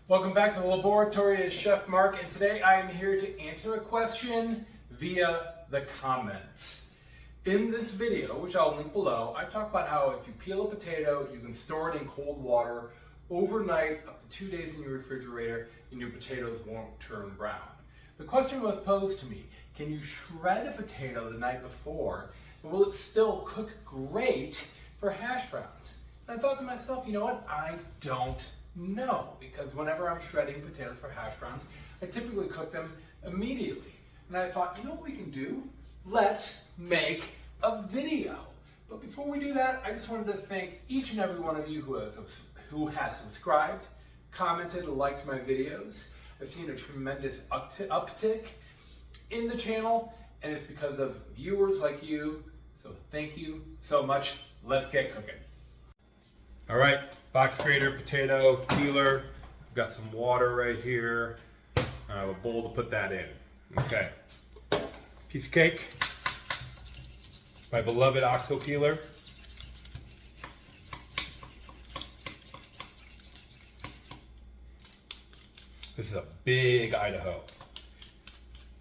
Welcome back to the laboratory. It's Chef Mark, and today I am here to answer a question via the comments. In this video, which I'll link below, I talk about how if you peel a potato, you can store it in cold water overnight, up to 2 days in your refrigerator, and your potatoes won't turn brown. The question was posed to me, can you shred a potato the night before, and will it still cook great for hash browns? And I thought to myself, you know what, I don't know, because whenever I'm shredding potatoes for hash browns, I typically cook them immediately. And I thought, you know what we can do? Let's make a video. But before we do that, I just wanted to thank each and every one of you who has subscribed, commented, and liked my videos. I've seen a tremendous uptick in the channel, and it's because of viewers like you. So thank you so much. Let's get cooking. All right, box grater, potato, peeler. I've got some water right here. I have a bowl to put that in. Okay, piece of cake. My beloved OXO peeler. This is a big Idaho.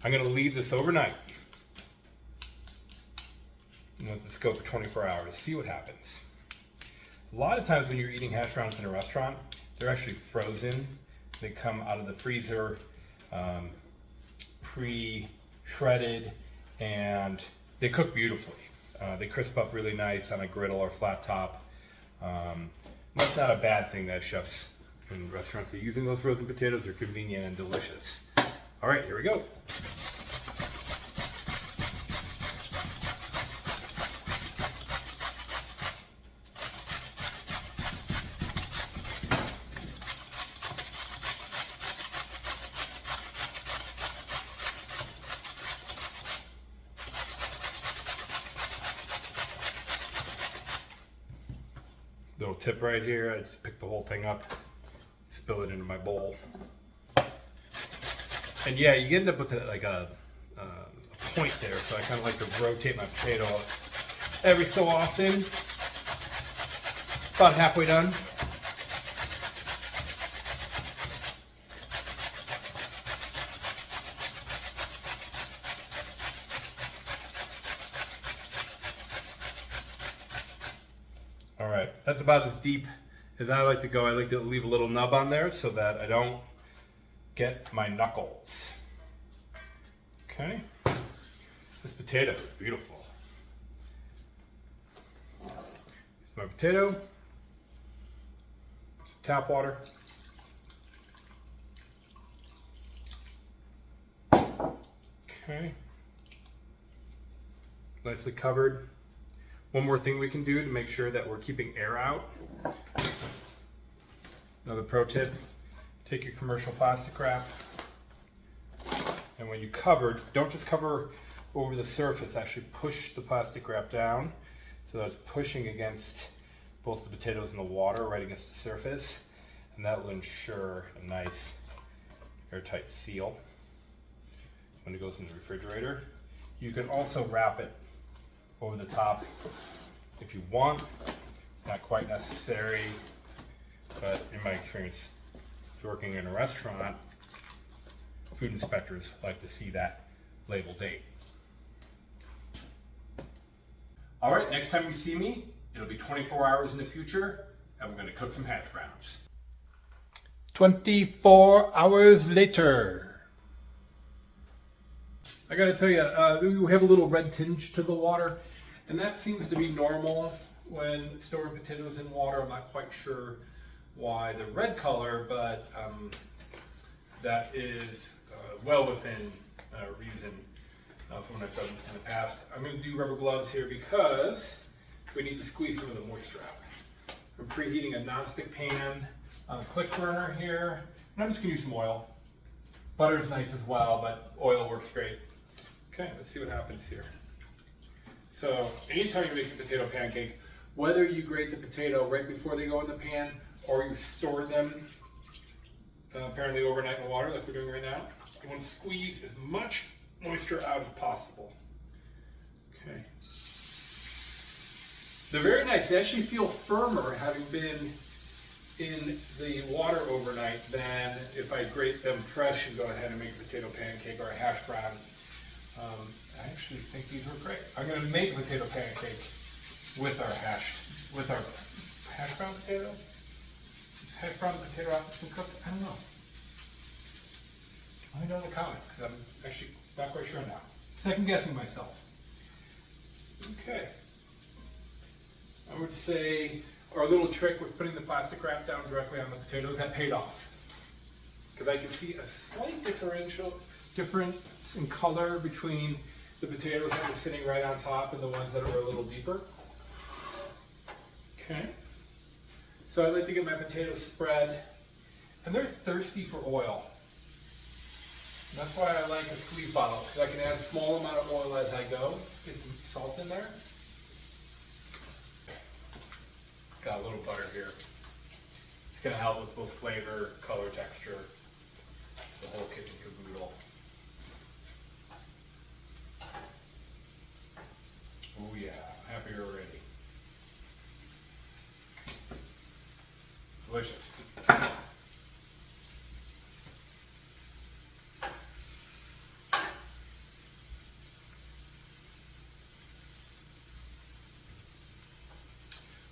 I'm gonna leave this overnight. And let this go for 24 hours, see what happens. A lot of times when you're eating hash browns in a restaurant, they're actually frozen. They come out of the freezer, pre-shredded, and they cook beautifully. They crisp up really nice on a griddle or flat top. That's not a bad thing that chefs in restaurants are using those frozen potatoes. They're convenient and delicious. All right, here we go. Little tip right here, I just pick the whole thing up, spill it into my bowl. And yeah, you end up with a point there, so I kind of like to rotate my potato every so often. About halfway done. All right, that's about as deep as I like to go. I like to leave a little nub on there so that I don't get my knuckles. Okay, this potato is beautiful. Here's my potato, some tap water. Okay, nicely covered. One more thing we can do to make sure that we're keeping air out. Another pro tip, take your commercial plastic wrap, and when you cover, don't just cover over the surface, actually push the plastic wrap down so that it's pushing against both the potatoes and the water right against the surface, and that will ensure a nice airtight seal when it goes in the refrigerator. You can also wrap it over the top if you want. It's not quite necessary, but in my experience, if you're working in a restaurant, food inspectors like to see that label date. All right, next time you see me, it'll be 24 hours in the future, and we're gonna cook some hash browns. 24 hours later. I gotta tell you, we have a little red tinge to the water, and that seems to be normal when storing potatoes in water. I'm not quite sure why the red color, but that is well within reason from when I've done this in the past. I'm gonna do rubber gloves here because we need to squeeze some of the moisture out. I'm preheating a nonstick pan on a click burner here, and I'm just gonna use some oil. Butter's nice as well, but oil works great. Okay, let's see what happens here. So anytime you make a potato pancake, whether you grate the potato right before they go in the pan or you store them apparently overnight in the water like we're doing right now, you want to squeeze as much moisture out as possible. Okay. They're very nice. They actually feel firmer having been in the water overnight than if I grate them fresh and go ahead and make a potato pancake or a hash brown. I actually think these were great. I'm going to make a potato pancake with our hash brown potato. Is hash brown potato after it's been cooked? I don't know. Let me know in the comments because I'm actually not quite sure now. Second guessing myself. Okay. I would say our little trick with putting the plastic wrap down directly on the potatoes, that paid off. Because I can see a slight difference in color between the potatoes that were sitting right on top and the ones that are a little deeper. Okay. So I like to get my potatoes spread, and they're thirsty for oil. And that's why I like a squeeze bottle, because I can add a small amount of oil as I go. Get some salt in there. Got a little butter here. It's going to help with both flavor, color, texture, the whole kit and caboodle. Oh yeah, happy already. Delicious.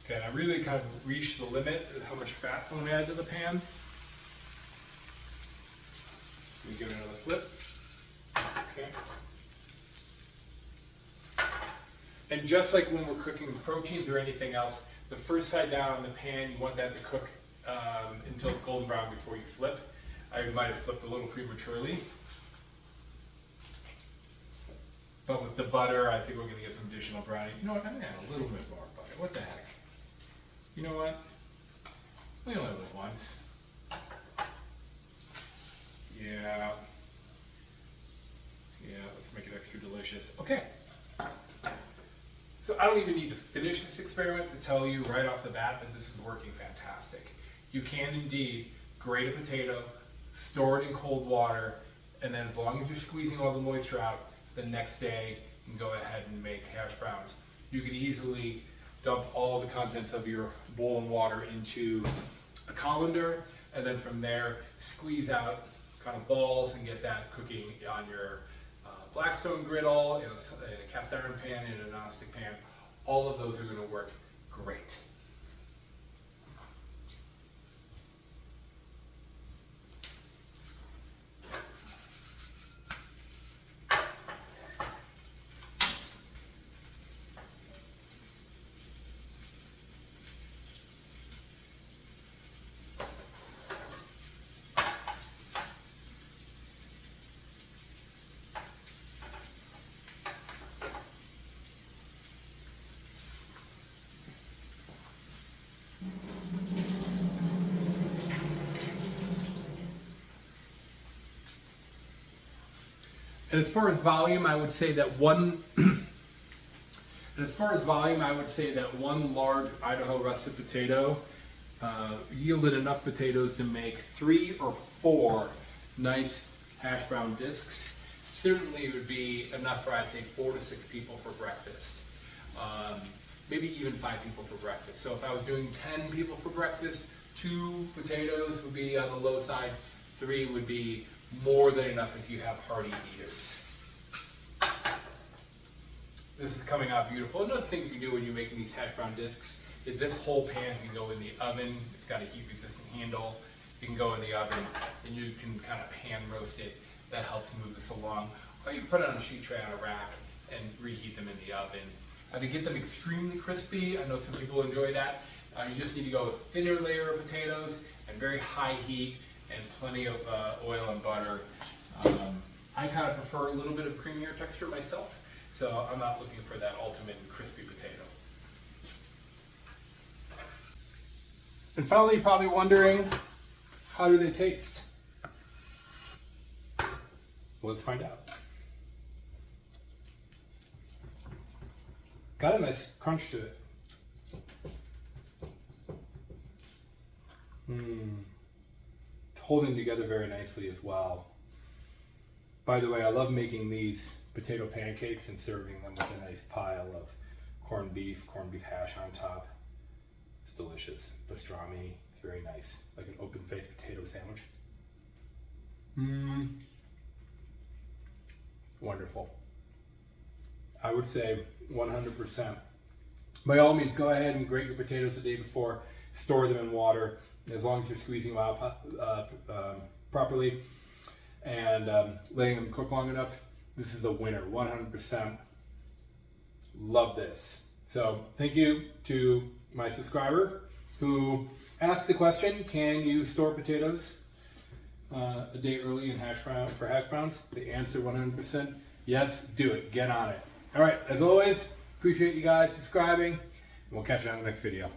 Okay, I really kind of reached the limit of how much fat I'm going to add to the pan. Let me give it another flip. Okay. And just like when we're cooking proteins or anything else, the first side down on the pan, you want that to cook until it's golden brown before you flip. I might have flipped a little prematurely. But with the butter, I think we're going to get some additional browning. You know what, I'm going to add a little bit more butter. What the heck? You know what? We only live once. Yeah. Yeah, let's make it extra delicious. Okay. So I don't even need to finish this experiment to tell you right off the bat that this is working fantastic. You can indeed grate a potato, store it in cold water, and then as long as you're squeezing all the moisture out, the next day you can go ahead and make hash browns. You can easily dump all the contents of your bowl of water into a colander, and then from there squeeze out kind of balls and get that cooking on your Blackstone griddle, in a cast iron pan, in a non-stick pan. All of those are going to work great. And as far as volume, I would say that one large Idaho russet potato yielded enough potatoes to make 3 or 4 nice hash brown discs. Certainly it would be enough for, I'd say, 4 to 6 people for breakfast. Maybe even 5 people for breakfast. So if I was doing 10 people for breakfast, 2 potatoes would be on the low side, 3 would be more than enough if you have hearty eaters. This is coming out beautiful. Another thing you can do when you're making these hash brown discs is this whole pan can go in the oven. It's got a heat resistant handle. You can go in the oven and you can kind of pan roast it. That helps move this along. Or you can put it on a sheet tray on a rack and reheat them in the oven. To get them extremely crispy, I know some people enjoy that. You just need to go with a thinner layer of potatoes and very high heat and plenty of oil and butter. I kind of prefer a little bit of creamier texture myself, so I'm not looking for that ultimate crispy potato. And finally, you're probably wondering, how do they taste? Well, let's find out. Got a nice crunch to it. It's holding together very nicely as well. By the way, I love making these potato pancakes and serving them with a nice pile of corned beef hash on top. It's delicious. Pastrami, It's very nice, like an open-faced potato sandwich. Wonderful. I would say 100%. By all means, go ahead and grate your potatoes the day before. Store them in water, as long as you're squeezing them out properly and letting them cook long enough. This is a winner, 100%. Love this. So thank you to my subscriber who asked the question, can you store potatoes a day early in hash browns? The answer 100%, yes, do it. Get on it. All right, as always, appreciate you guys subscribing, and we'll catch you on the next video.